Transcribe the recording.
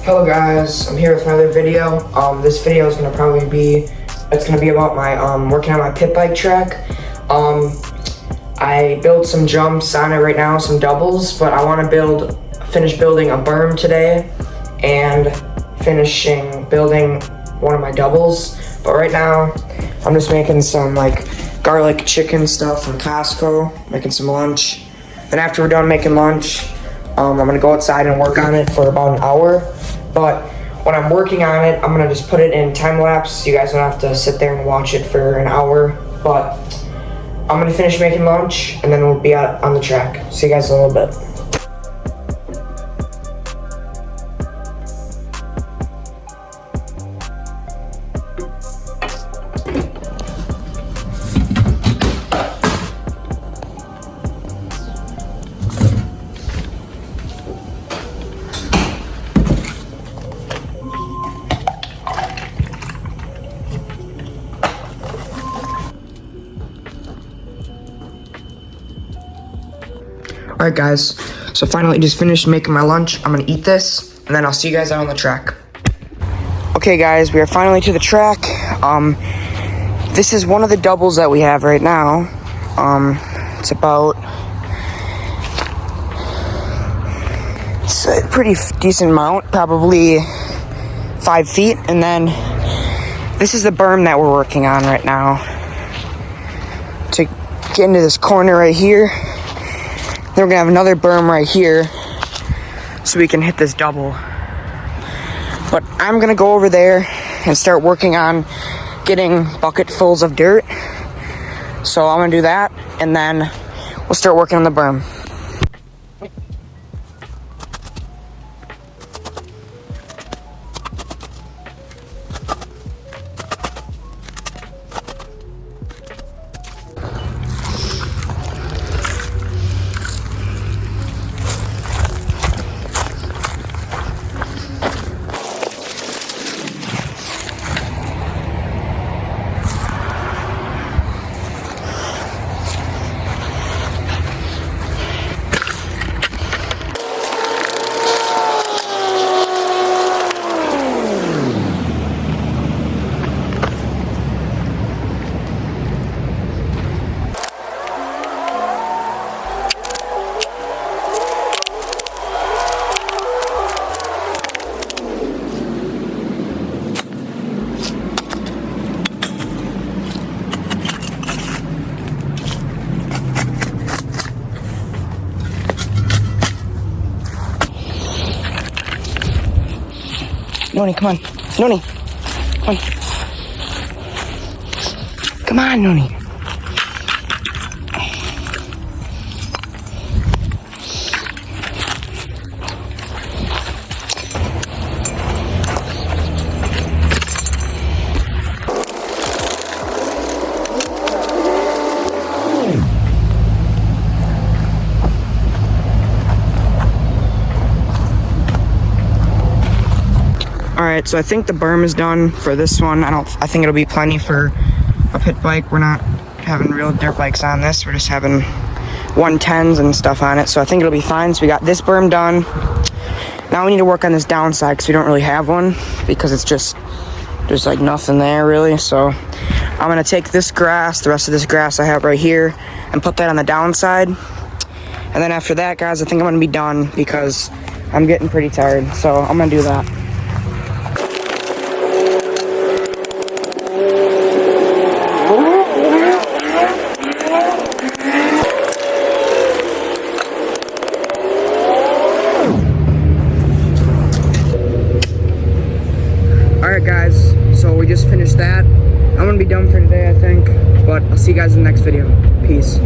Hello guys, I'm here with another video. This video is gonna probably be, about my working on my pit bike track. I built some jumps on it right now, some doubles, but I want to finish building a berm today and finishing building one of my doubles. But right now, I'm just making some like garlic chicken stuff from Costco, making some lunch. Then after we're done making lunch, I'm gonna go outside and work on it for about an hour. But when I'm working on it, I'm gonna just put it in time lapse so you guys don't have to sit there and watch it for an hour. But I'm gonna finish making lunch and then we'll be out on the track. See you guys in a little bit. Alright guys, so finally just finished making my lunch. I'm gonna eat this, and then I'll see you guys out on the track. Okay guys, we are finally to the track. This is one of the doubles that we have right now. It's a pretty decent amount, probably 5 feet. And then this is the berm that we're working on right now. To get into this corner right here. Then we're gonna have another berm right here so we can hit this double. But I'm gonna go over there and start working on getting bucketfuls of dirt. So I'm gonna do that and then we'll start working on the berm. Noni, come on. Noni, come on. Come on, Noni. Alright, so I think the berm is done for this one. I think it'll be plenty for a pit bike. We're not having real dirt bikes on this. We're just having 110s and stuff on it. So I think it'll be fine. So we got this berm done. Now we need to work on this downside because we don't really have one because it's just, there's like nothing there really. So I'm going to take this grass, the rest of this grass I have right here, and put that on the downside. And then after that, guys, I think I'm going to be done because I'm getting pretty tired. So I'm going to do that. Alright guys, so we just finished that. I'm gonna be done for today I think, but I'll see you guys in the next video. Peace.